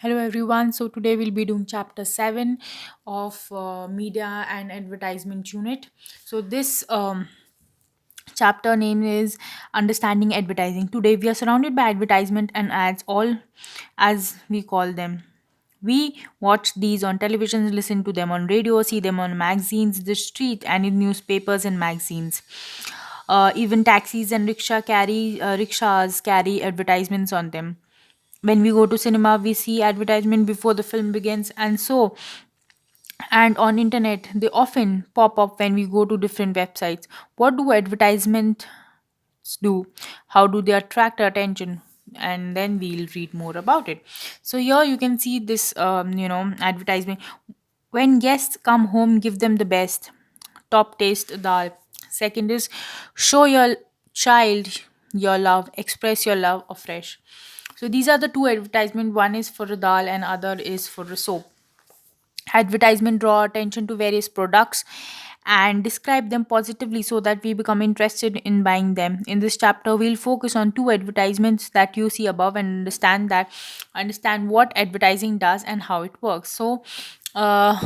Hello everyone. So today we'll be doing chapter 7 of media and advertisement unit. So this chapter name is understanding advertising. Today we are surrounded by advertisement and ads, all as we call them. We watch these on television, listen to them on radio, see them on magazines, the street, and in newspapers and magazines. Even taxis and rickshaws carry advertisements on them. When we go to cinema, we see advertisement before the film begins, and on internet they often pop up when we go to different websites. What do advertisements do? How do they attract our attention? And then we'll read more about it. So here you can see this advertisement. When guests come home, give them the best. Top taste dal. Second is show your child your love, express your love afresh. So these are the two advertisement. One is for a dal and other is for a soap. Advertisement draw attention to various products and describe them positively so that we become interested in buying them. In this chapter, we'll focus on two advertisements that you see above and understand what advertising does and how it works. So uh,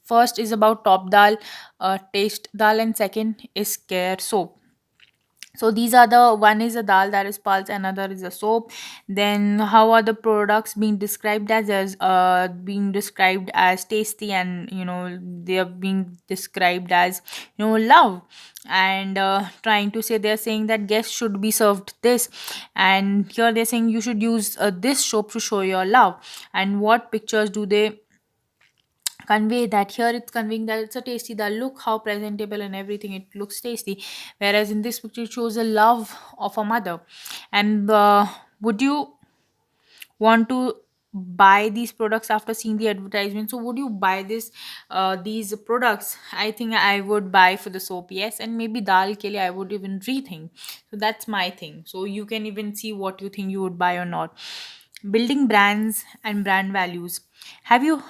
first is about top dal, taste dal, and second is care soap. So these are the one is a dal, that is pulse, another is a soap. Then how are the products being described as being described as tasty, and they are being described as love. And trying to say, they're saying that guests should be served this, and here they're saying you should use this soap to show your love. And what pictures do they convey? That here it's conveying that it's a tasty dal. Look how presentable and everything, it looks tasty. Whereas in this picture it shows the love of a mother. And would you want to buy these products after seeing the advertisement? So would you buy these products? I think I would buy for the soap, yes, and maybe dal ke liye I would even rethink. So that's my thing. So you can even see what you think you would buy or not. Building brands and brand values. Have you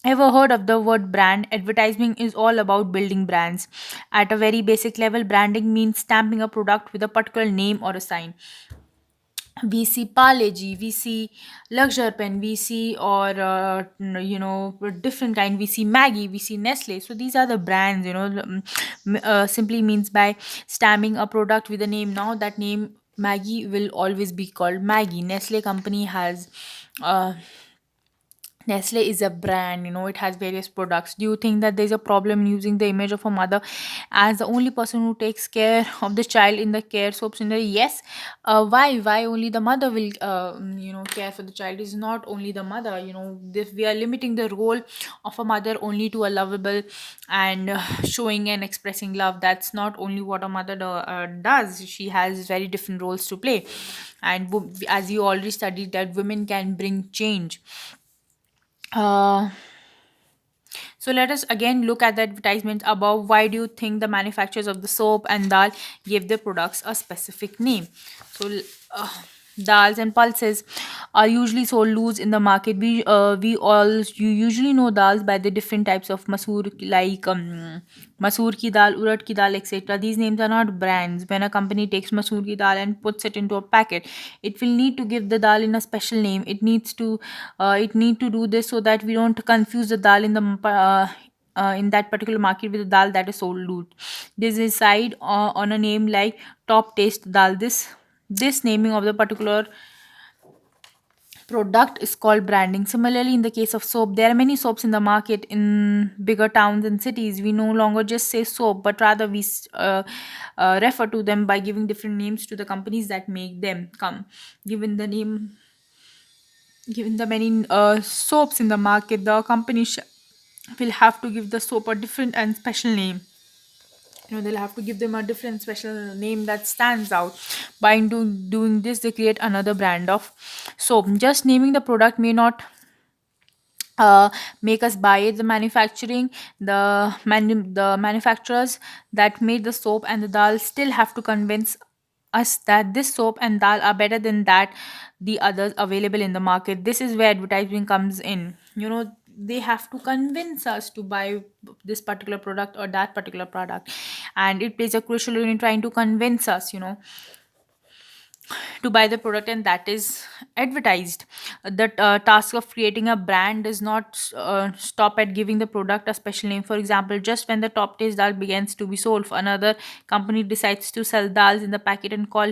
ever heard of the word brand? Advertising is all about building brands. At a very basic level, branding means stamping a product with a particular name or a sign. We see Parle G, we see Luxure Pen, we see or different kind. We see Maggie, we see Nestle. So these are the brands. Simply means by stamping a product with a name. Now that name Maggie will always be called Maggie. Nestle company has uh, Nestle is a brand, it has various products. Do you think that there's a problem in using the image of a mother as the only person who takes care of the child in the care soap scenario? Yes. Why? Why only the mother will, care for the child? Is not only the mother. This, we are limiting the role of a mother only to a lovable and showing and expressing love. That's not only what a mother does. She has very different roles to play. And as you already studied, that women can bring change. Uh, so let us again look at the advertisement above. Why do you think the manufacturers of the soap and dal give their products a specific name? So uh, dals and pulses are usually sold loose in the market. We all you usually know dals by the different types of masoor, like masoor ki dal, urad ki dal, etc. These names are not brands. When a company takes masoor ki dal and puts it into a packet, it will need to give the dal in a special name. It need to do this so that we don't confuse the dal in that particular market with the dal that is sold loose. They decide on a name like top taste dal. This naming of the particular product is called branding. Similarly, in the case of soap, there are many soaps in the market. In bigger towns and cities, we no longer just say soap, but rather refer to them by giving different names to the companies that make them. Come, given the name, given the many soaps in the market, the company will have to give the soap a different and special name. They'll have to give them a different special name that stands out. By doing this, they create another brand of soap. Just naming the product may not make us buy it. The manufacturers that made the soap and the dal still have to convince us that this soap and dal are better than that the others available in the market. This is where advertising comes in. They have to convince us to buy this particular product or that particular product, and it plays a crucial role in trying to convince us. to buy the product, and that is advertised. The task of creating a brand does not stop at giving the product a special name. For example, just when the top taste dal begins to be sold, another company decides to sell dals in the packet and call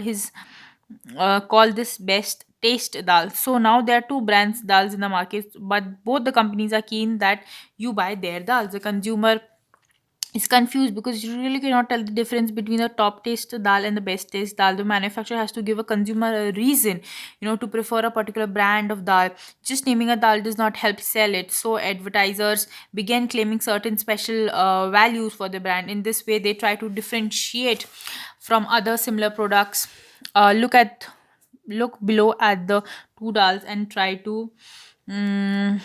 this best taste dal. So now there are two brands dals in the market, but both the companies are keen that you buy their dals. The consumer is confused because you really cannot tell the difference between the top taste dal and the best taste dal. The manufacturer has to give a consumer a reason, to prefer a particular brand of dal. Just naming a dal does not help sell it. So advertisers began claiming certain special values for the brand. In this way, they try to differentiate from other similar products. Look below at the two dals and try to mm,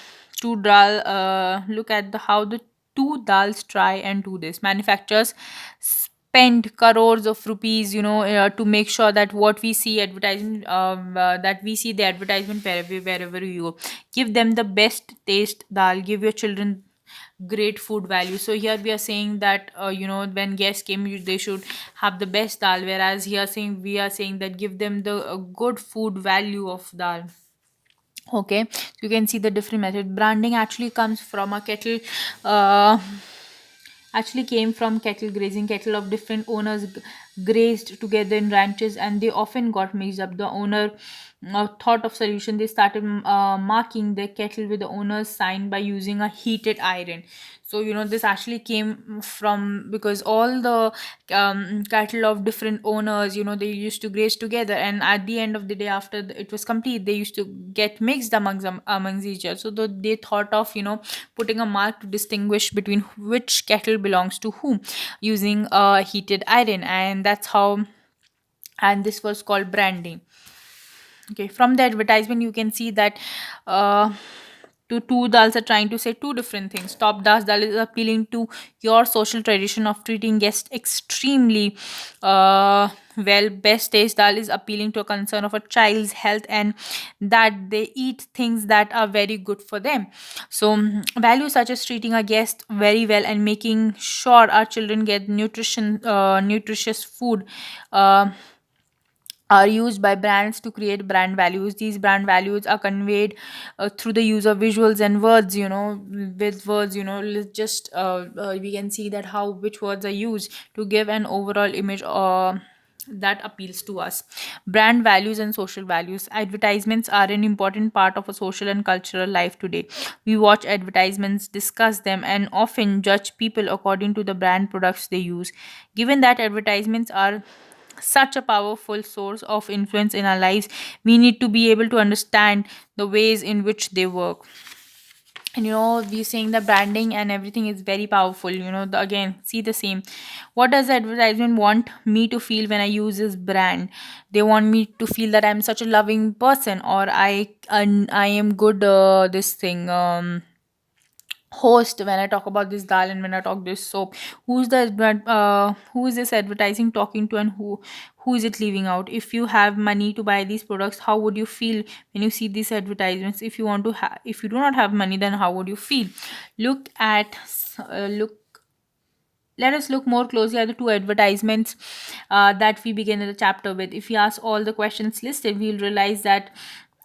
look at the how the two dals try and do this. Manufacturers spend crores of rupees, to make sure that what we see advertisement that we see the advertisement wherever you go. Give them the best taste dal. Give your children great food value. So here we are saying that when guests came, they should have the best dal, whereas here saying we are saying that give them the good food value of dal. Okay, so you can see the different method. Branding actually comes from a kettle, uh, actually came from cattle grazing. Cattle of different owners grazed together in ranches, and they often got mixed up. The owner thought of solution. They started marking their cattle with the owner's sign by using a heated iron. So this actually came from because all the cattle of different owners, they used to graze together, and at the end of the day, after it was complete, they used to get mixed amongst each other. So they thought of putting a mark to distinguish between which cattle belongs to whom, using a heated iron, and that's how. And this was called branding. Okay, from the advertisement you can see that uh two dals are trying to say two different things. Top dal is appealing to your social tradition of treating guests extremely well. Best taste dal is appealing to a concern of a child's health and that they eat things that are very good for them. So values such as treating a guest very well and making sure our children get nutritious food uh, are used by brands to create brand values. These brand values are conveyed through the use of visuals and words. With words, let's just we can see that how which words are used to give an overall image that appeals to us. Brand values and social values. Advertisements are an important part of a social and cultural life today. We watch advertisements, discuss them, and often judge people according to the brand products they use. Given that advertisements are such a powerful source of influence in our lives, we need to be able to understand the ways in which they work. And we're saying that branding and everything is very powerful. Again, see the same. What does the advertisement want me to feel when I use this brand? They want me to feel that I'm such a loving person, or I am good. This thing. Host when I talk about this dal and when I talk this soap. Who is this advertising talking to, and who is it leaving out? If you have money to buy these products, how would you feel when you see these advertisements? If you do not have money, then how would you feel? Look at look Let us look more closely at the two advertisements that we begin the chapter with. If we ask all the questions listed, we'll realize that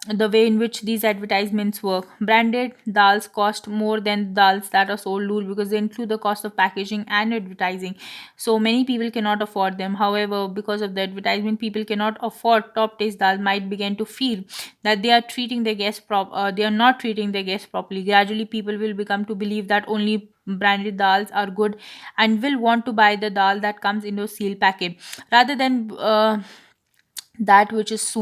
the way in which these advertisements work. Branded dals cost more than dals that are sold loose because they include the cost of packaging and advertising. So many people cannot afford them. However, because of the advertisement, people cannot afford top taste dal might begin to feel that they are not treating their guests properly. Gradually, people will become to believe that only branded dals are good and will want to buy the dal that comes in a sealed packet rather than that which is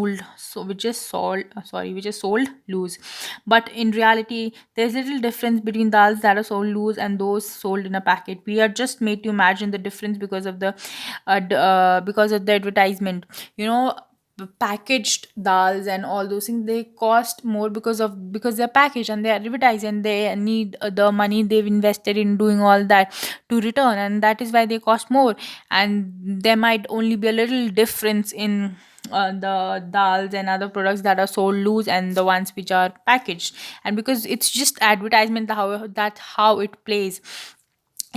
which is sold loose. But in reality, there's little difference between dals that are sold loose and those sold in a packet. We are just made to imagine the difference because of the advertisement. Packaged dals and all those things, they cost more because they're packaged and they're advertised, and they need the money they've invested in doing all that to return, and that is why they cost more. And there might only be a little difference in the dals and other products that are sold loose and the ones which are packaged. And because it's just advertisement, how it plays.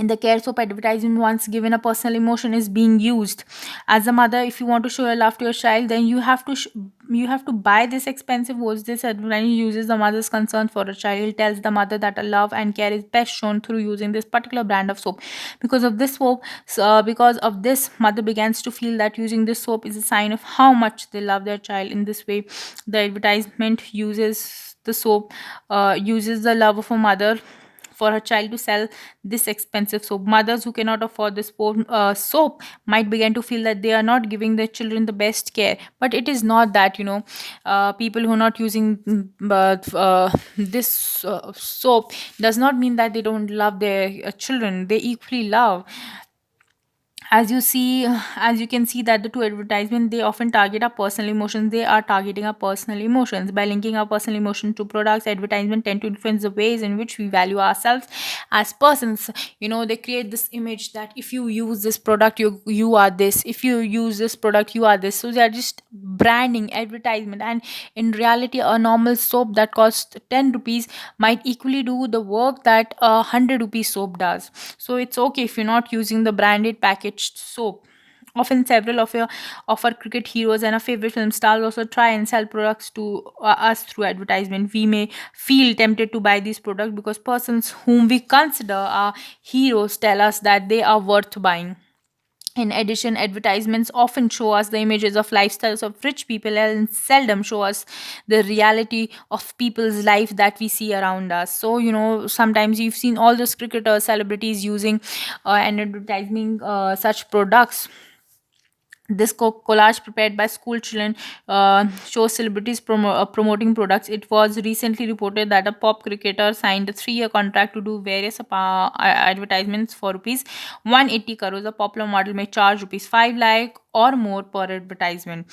in the care soap advertisement, once given a personal emotion is being used. As a mother, if you want to show your love to your child, then you have to buy this expensive wash. This advertising uses the mother's concern for a child. It tells the mother that a love and care is best shown through using this particular brand of soap. Because of this soap, because of this, mother begins to feel that using this soap is a sign of how much they love their child. In this way, the advertisement uses the soap, uses the love of a mother for her child to sell this expensive soap. Mothers who cannot afford this soap might begin to feel that they are not giving their children the best care. But it is not that, people who are not using this soap does not mean that they don't love their children. They equally love. As you can see that the two advertisement, they often target our personal emotions. They are targeting our personal emotions. By linking our personal emotion to products, advertisement tend to influence the ways in which we value ourselves as persons. They create this image that if you use this product, you are this. If you use this product, you are this. So they are just branding, advertisement. And in reality, a normal soap that costs 10 rupees might equally do the work that a 100 rupees soap does. So it's okay if you're not using the branded packaged soap. Often, several of our cricket heroes and our favorite film stars also try and sell products to us through advertisement. We may feel tempted to buy these products because persons whom we consider our heroes tell us that they are worth buying. In addition, advertisements often show us the images of lifestyles of rich people and seldom show us the reality of people's life that we see around us. So, sometimes you've seen all those cricketers, celebrities using and advertising such products. This collage prepared by school children shows celebrities promoting products. It was recently reported that a pop cricketer signed a 3-year contract to do various advertisements for rupees 180 crores. A popular model may charge rupees 5 lakh or more per advertisement.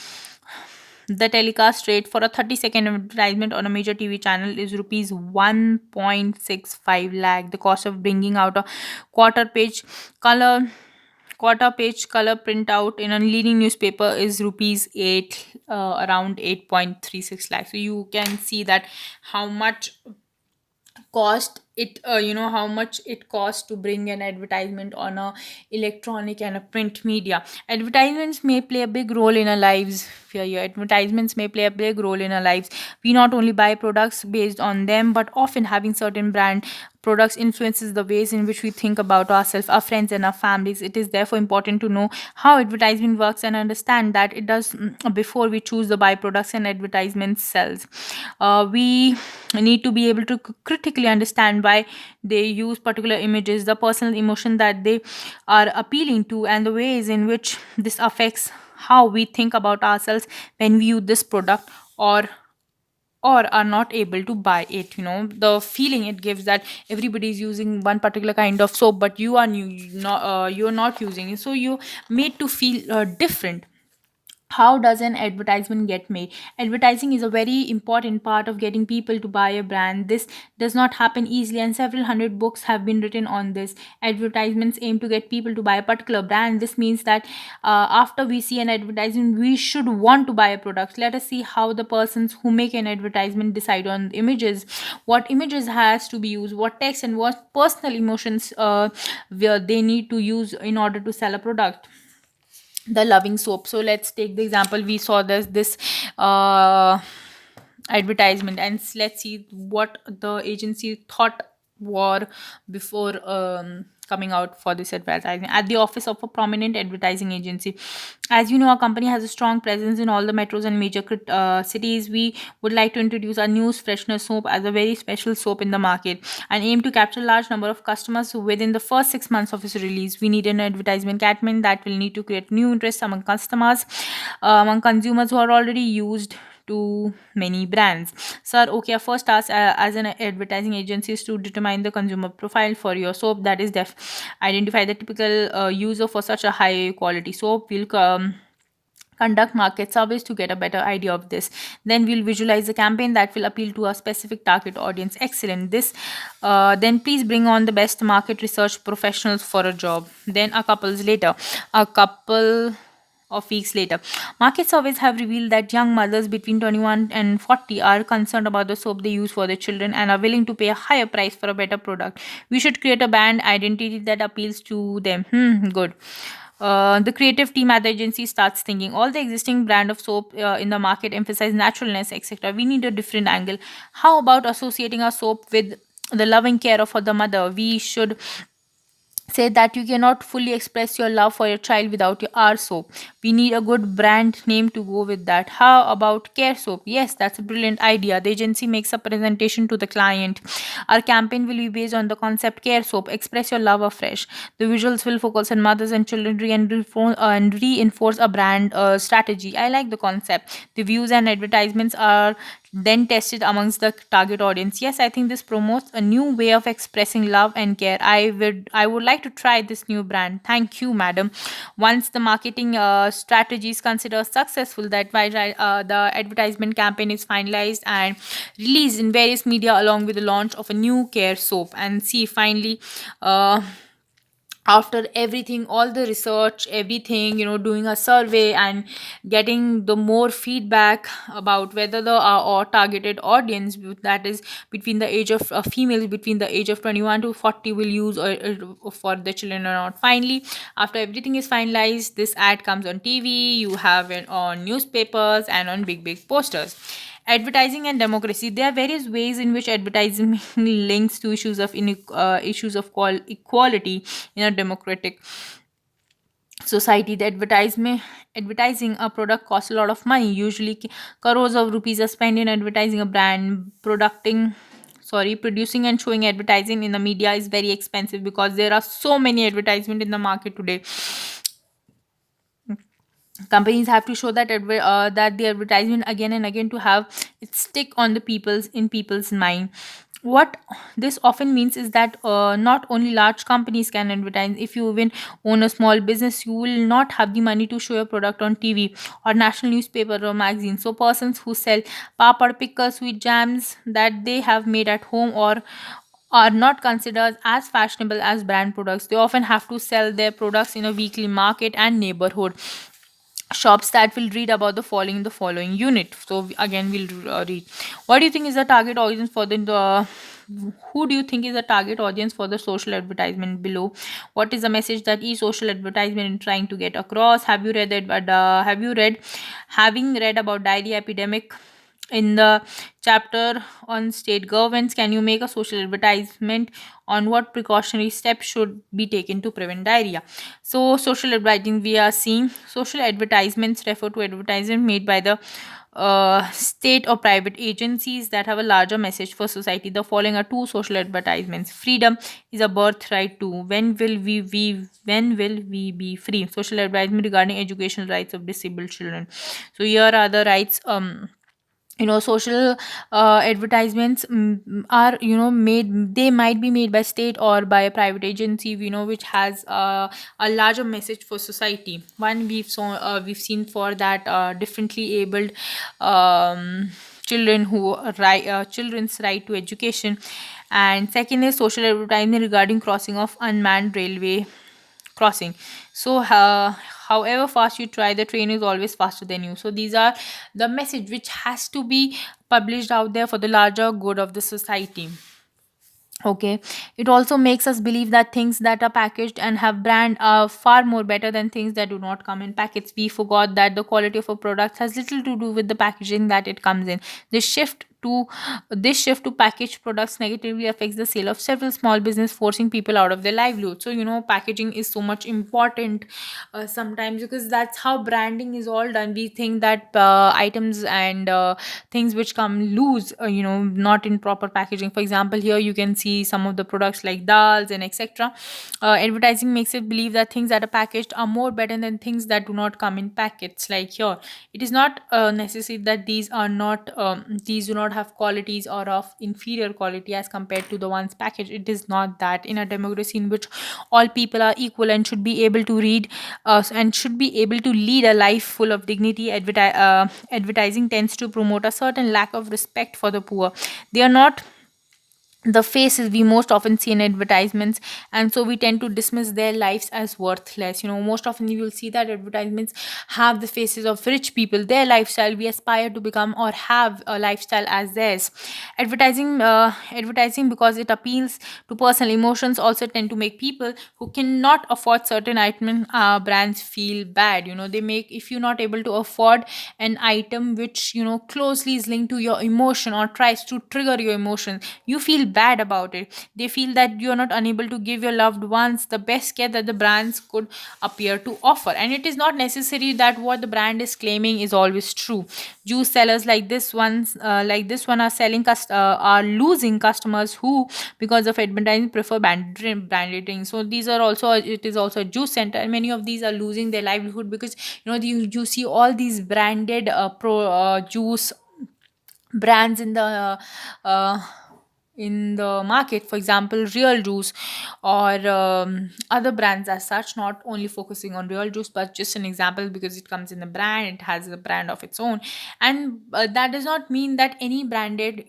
The telecast rate for a 30-second advertisement on a major TV channel is rupees 1.65 lakh. The cost of bringing out a quarter page color quarter page color printout in a leading newspaper is rupees 8, around 8.36 lakhs. So you can see that how much how much it costs to bring an advertisement on a electronic and a print media. Advertisements may play a big role in our lives. Your advertisements may play a big role in our lives. We not only buy products based on them, but often having certain brand products influences the ways in which we think about ourselves, our friends, and our families. It is therefore important to know how advertisement works and understand that it does before we choose the byproducts and advertisement sells. We need to be able to critically understand why they use particular images, the personal emotion that they are appealing to, and the ways in which this affects how we think about ourselves when we use this product, or are not able to buy it. The feeling it gives that everybody is using one particular kind of soap, but you are new, not you're not using it, so you made to feel different. How does an advertisement get made? Advertising is a very important part of getting people to buy a brand. This does not happen easily, and several hundred books have been written on this. Advertisements aim to get people to buy a particular brand. This means that after we see an advertisement, we should want to buy a product. Let us see how the persons who make an advertisement decide on the images, what images has to be used, what text and what personal emotions where they need to use in order to sell a product. The loving soap. So let's take the example. We saw this uh advertisement, and let's see what the agency thought were before coming out for this advertising. At the office of a prominent advertising agency, as you know, our company has a strong presence in all the metros and major cities. We would like to introduce our news freshener soap as a very special soap in the market and aim to capture a large number of customers within the first 6 months of its release. We need an advertisement campaign that will need to create new interest among customers, among consumers who are already used to many brands. Sir, okay, our first task as an advertising agency is to determine the consumer profile for your soap. That is, identify the typical user for such a high quality soap. We'll conduct market surveys to get a better idea of this. Then we'll visualize a campaign that will appeal to a specific target audience. Excellent. This Then please bring on the best market research professionals for a job. Then a couple of weeks later. Market surveys have revealed that young mothers between 21 and 40 are concerned about the soap they use for their children and are willing to pay a higher price for a better product. We should create a brand identity that appeals to them. Good. The creative team at the agency starts thinking all the existing brand of soap in the market emphasize naturalness, etc. We need a different angle. How about associating our soap with the loving care of the mother? We should say that you cannot fully express your love for your child without your R soap. We need a good brand name to go with that. How about care soap? Yes, that's a brilliant idea. The agency makes a presentation to the client. Our campaign will be based on the concept care soap. Express your love afresh. The visuals will focus on mothers and children and reinforce a brand strategy. I like the concept. The views and advertisements are then tested amongst the target audience. Yes, I think this promotes a new way of expressing love and care. I would like to try this new brand. Thank you, madam. Once the marketing strategy is considered successful, the advertisement campaign is finalized and released in various media along with the launch of a new care soap. And see, finally, uh, after everything, all the research, everything, doing a survey and getting the more feedback about whether the or targeted audience, that is between the age of females between the age of 21 to 40, will use for the children or not. Finally, after everything is finalized, this ad comes on TV, you have it on newspapers and on big posters. Advertising and democracy. There are various ways in which advertising links to issues of equality in a democratic society. The advertising a product costs a lot of money. Usually, crores of rupees are spent in advertising a brand. Producing and showing advertising in the media is very expensive because there are so many advertisement in the market today. Companies have to show that the advertisement again and again to have it stick on the people's mind. What this often means is that not only large companies can advertise. If you even own a small business, you will not have the money to show your product on TV or national newspaper or magazine. So persons who sell papad, pickles, sweet jams that they have made at home or are not considered as fashionable as brand products. They often have to sell their products in a weekly market and neighborhood shops that will read about the following unit. So again, we'll read. What do you think is the target audience for the who do you think is the target audience for the social advertisement below? What is the message that e-social advertisement is trying to get across? Have you read it? But have you read, having read about diarrhea epidemic in the chapter on state governments, can you make a social advertisement on what precautionary steps should be taken to prevent diarrhea? So, social advertising, we are seeing social advertisements refer to advertisement made by the state or private agencies that have a larger message for society. The following are two social advertisements. Freedom is a birthright too. When will we be free? Social advertisement regarding educational rights of disabled children. So here are the rights. Social advertisements are made, they might be made by state or by a private agency, which has a larger message for society. One, we've seen for that differently abled children children's right to education. And second is social advertising regarding crossing of unmanned railway crossing. So however fast you try, the train is always faster than you. So these are the message which has to be published out there for the larger good of the society. Okay, it also makes us believe that things that are packaged and have brand are far more better than things that do not come in packets. We forgot that the quality of a product has little to do with the packaging that it comes in. This shift to packaged products negatively affects the sale of several small business, forcing people out of their livelihood. So packaging is so much important sometimes, because that's how branding is all done. We think that items and things which come loose, not in proper packaging. For example, here you can see some of the products like dals and etc. Advertising makes it believe that things that are packaged are more better than things that do not come in packets. Like here, it is not necessary that these do not have qualities or of inferior quality as compared to the ones packaged. It is not that. In a democracy in which all people are equal and should be able to read and should be able to lead a life full of dignity, advertising tends to promote a certain lack of respect for the poor. They are not the faces we most often see in advertisements, and so we tend to dismiss their lives as worthless. Most often you will see that advertisements have the faces of rich people, their lifestyle, we aspire to become or have a lifestyle as theirs. Advertising, because it appeals to personal emotions, also tend to make people who cannot afford certain item brands feel bad. They make, if you're not able to afford an item which closely is linked to your emotion or tries to trigger your emotion, you feel bad about it. They feel that you are not unable to give your loved ones the best care that the brands could appear to offer. And it is not necessary that what the brand is claiming is always true. Juice sellers like this one are are losing customers who, because of advertising, prefer branded drinks. So these are also, it is also a juice center, and many of these are losing their livelihood because you see all these branded juice brands uh, in the market. For example, real juice, or other brands as such, not only focusing on real juice, but just an example, because it comes in a brand, it has a brand of its own. And that does not mean that any branded,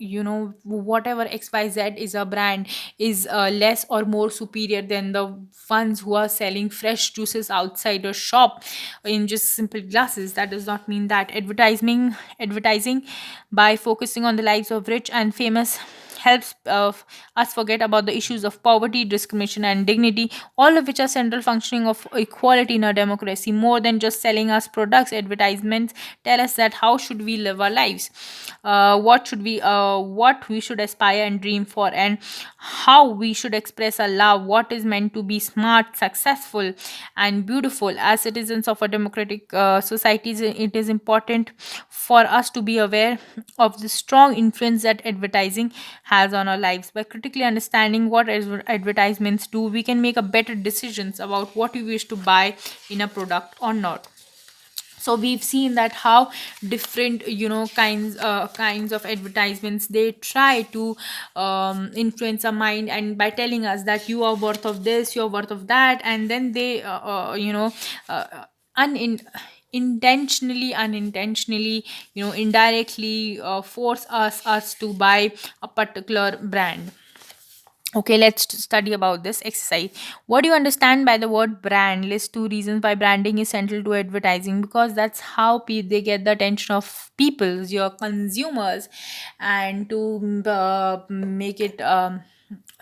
whatever XYZ is a brand, is less or more superior than the ones who are selling fresh juices outside a shop in just simple glasses. That does not mean that. Advertising, by focusing on the lives of rich and famous, helps us forget about the issues of poverty, discrimination, and dignity, all of which are central functioning of equality in a democracy. More than just selling us products, advertisements tell us that how should we live our lives, what we should aspire and dream for, and how we should express our love, what is meant to be smart, successful, and beautiful. As citizens of a democratic societies, it is important for us to be aware of the strong influence that advertising has on our lives. By critically understanding what advertisements do, we can make a better decisions about what we wish to buy in a product or not. So we've seen that how different kinds of advertisements, they try to influence our mind, and by telling us that you are worth of this, you're worth of that, and then they uh, unin intentionally, unintentionally, indirectly force us to buy a particular brand. Okay, let's study about this exercise. What do you understand by the word brand? List two reasons why branding is central to advertising, because that's how they get the attention of people, your consumers, and to make it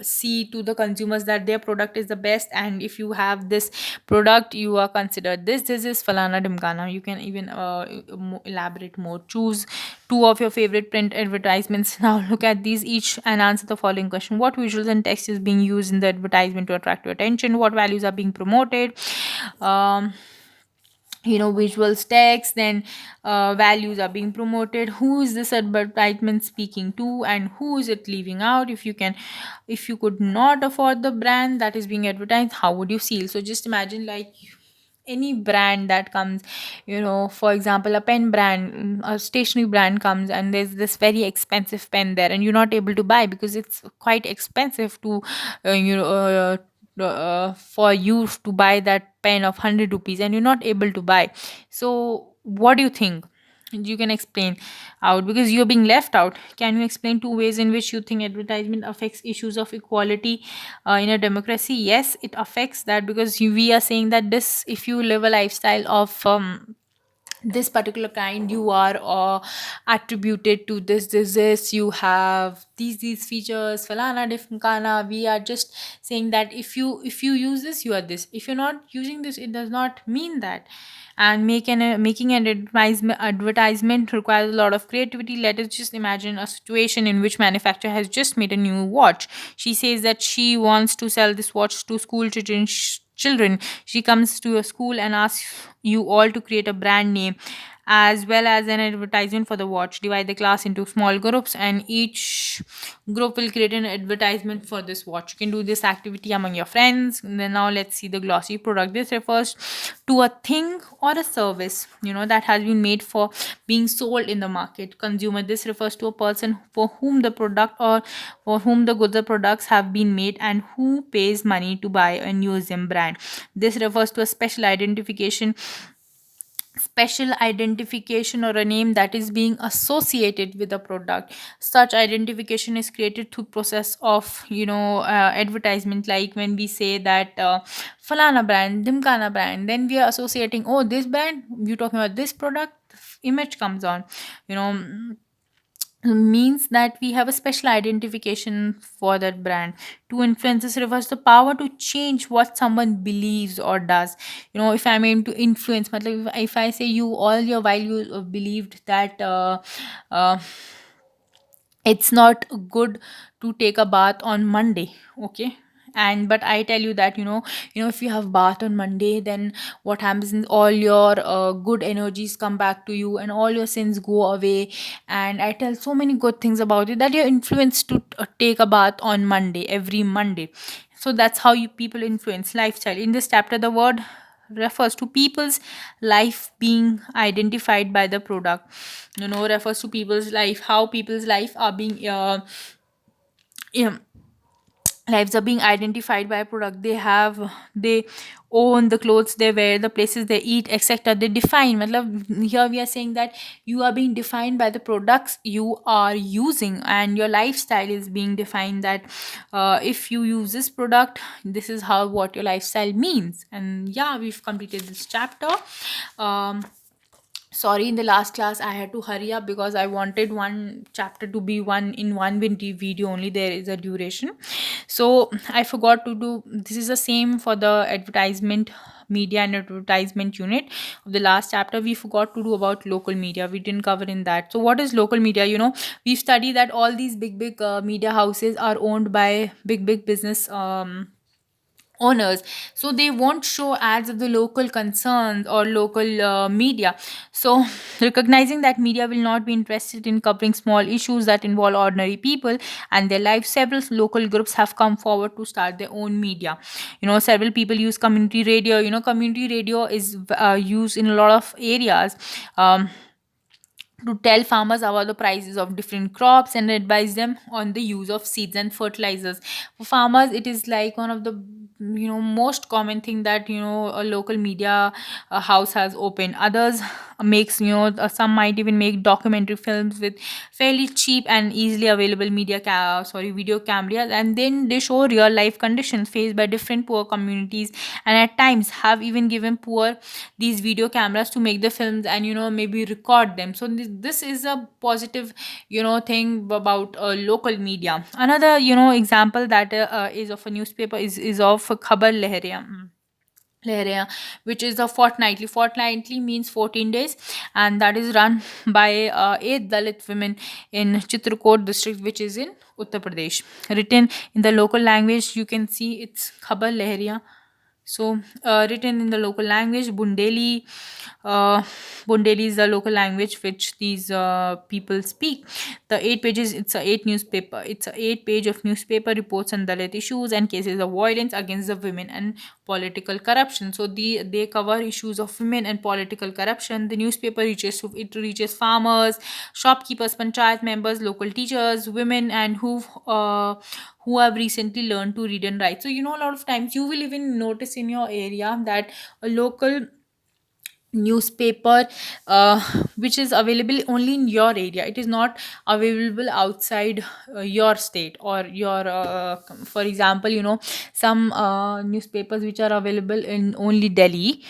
see to the consumers that their product is the best. And if you have this product, you are considered this is falana dimkana. You can even elaborate more. Choose two of your favorite print advertisements. Now look at these each and answer the following question: what visuals and text is being used in the advertisement to attract your attention? What values are being promoted? um, Visuals, text, then values are being promoted. Who is this advertisement speaking to, and who is it leaving out? If you could not afford the brand that is being advertised, how would you feel? So just imagine, like, any brand that comes, for example, a pen brand, a stationery brand comes, and there's this very expensive pen there, and you're not able to buy because it's quite expensive to uh, you know uh, for you to buy that pen of 100 rupees, and you're not able to buy. So what do you think? You can explain out, because you're being left out. Can you explain two ways in which you think advertisement affects issues of equality in a democracy? Yes, it affects that, because we are saying that this, if you live a lifestyle of this particular kind, you are attributed to this, you have these features, falana different. We are just saying that if you use this, you are this. If you're not using this, it does not mean that. And making an advertisement requires a lot of creativity. Let us just imagine a situation in which manufacturer has just made a new watch. She says that she wants to sell this watch to school children. She comes to a school and asks you all to create a brand name as well as an advertisement for the watch. Divide the class into small groups, and each group will create an advertisement for this watch. You can do this activity among your friends. And then now let's see the glossy product. This refers to a thing or a service, that has been made for being sold in the market. Consumer, this refers to a person for whom the product or for whom the goods or products have been made and who pays money to buy and use them. Brand, this refers to a special identification special identification or a name that is being associated with the product. Such identification is created through process of advertisement, like when we say that falana brand, dimkana brand, then we are associating, oh, this brand, you're talking about this product, image comes on, you know means that we have a special identification for that brand. To influences refers the power to change what someone believes or does. If I'm aiming to influence, matlab, if I say you all your while you believed that uh, it's not good to take a bath on Monday, okay, and but I tell you that if you have bath on Monday, then what happens is all your good energies come back to you and all your sins go away. And I tell so many good things about it that you're influenced to take a bath on Monday, every Monday. So that's how you people influence lifestyle. In this chapter, the word refers to people's life being identified by the product. Refers to people's life, how people's life are being um, lives are being identified by a product. They own the clothes they wear, the places they eat, etc. They define, matlab, here we are saying that you are being defined by the products you are using, and your lifestyle is being defined that if you use this product, this is how what your lifestyle means. And yeah, we've completed this chapter. um Sorry, in the last class I had to hurry up because I wanted one chapter to be one in one video only. There is a duration, so I forgot to do. This is the same for the advertisement media and advertisement unit of the last chapter. We forgot to do about local media. We didn't cover in that. So what is local media? We've studied that all these big media houses are owned by big business owners, so they won't show ads of the local concerns or local media. So recognizing that media will not be interested in covering small issues that involve ordinary people and their lives, several local groups have come forward to start their own media. Several people use community radio. Community radio is used in a lot of areas, to tell farmers about the prices of different crops and advise them on the use of seeds and fertilizers. For farmers, it is like one of the most common thing that a local media house has opened. Others makes some might even make documentary films with fairly cheap and easily available video cameras, and then they show real life conditions faced by different poor communities, and at times have even given poor these video cameras to make the films and maybe record them. So this is a positive thing about local media. Another example that is of a newspaper is of Khabar Lehreya, which is a fortnightly. Fortnightly means 14 days, and that is run by 8 Dalit women in Chitrakoot district, which is in Uttar Pradesh. Written in the local language, you can see it's Khabar Lehreya. So, written in the local language, Bundeli. Uh, Bundeli is the local language which these people speak. The 8 pages, it's a eight newspaper. It's a 8 page of newspaper reports on Dalit issues and cases of violence against the women and political corruption. So they cover issues of women and political corruption. The newspaper reaches farmers, shopkeepers, panchayat members, local teachers, women, and who have recently learned to read and write. So a lot of times you will even notice in your area that a local newspaper uh, which is available only in your area, it is not available outside your state or your for example, some newspapers which are available in only Delhi,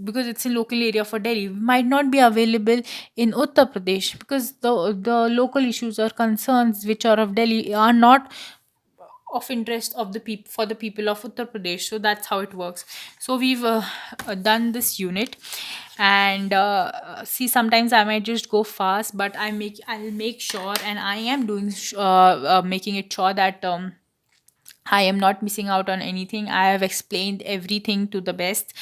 because it's a local area for Delhi, might not be available in Uttar Pradesh, because the local issues or concerns which are of Delhi are not of interest of the people for the people of Uttar Pradesh. So that's how it works. So we've done this unit, and see, sometimes I might just go fast, but I'll make sure, and I am doing making it sure that I am not missing out on anything. I have explained everything to the best,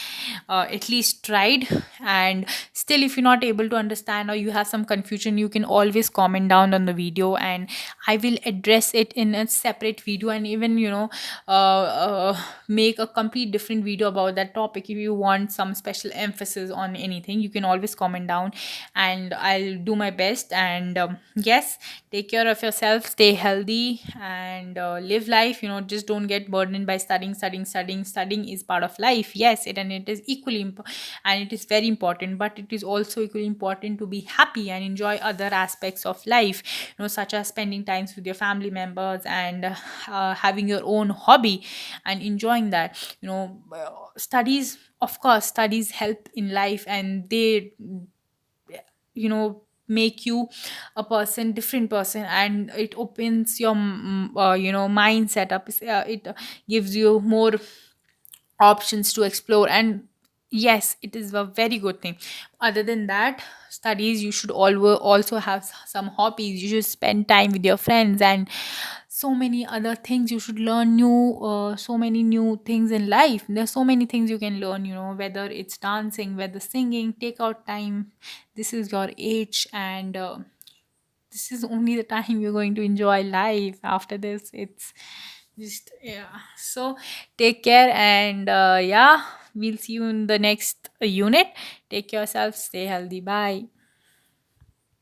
at least tried. And still, if you're not able to understand or you have some confusion, you can always comment down on the video, and I will address it in a separate video, and even, make a complete different video about that topic. If you want some special emphasis on anything, you can always comment down, and I'll do my best. And yes, take care of yourself, stay healthy, and live life. just don't get burdened by studying is part of life, yes, and it is and it is very important, but it is also equally important to be happy and enjoy other aspects of life, such as spending times with your family members, and having your own hobby and enjoying that. Studies, of course, studies help in life, and they make you a different person, and it opens your mindset up. It gives you more options to explore, and yes, it is a very good thing. Other than that, studies, you should also have some hobbies. You should spend time with your friends, and so many other things. You should learn so many new things in life. There's so many things you can learn, whether it's dancing, whether singing. Take out time. This is your age, and this is only the time you're going to enjoy life. After this, it's just, yeah. So take care, and yeah, we'll see you in the next unit. Take care yourself, stay healthy, bye.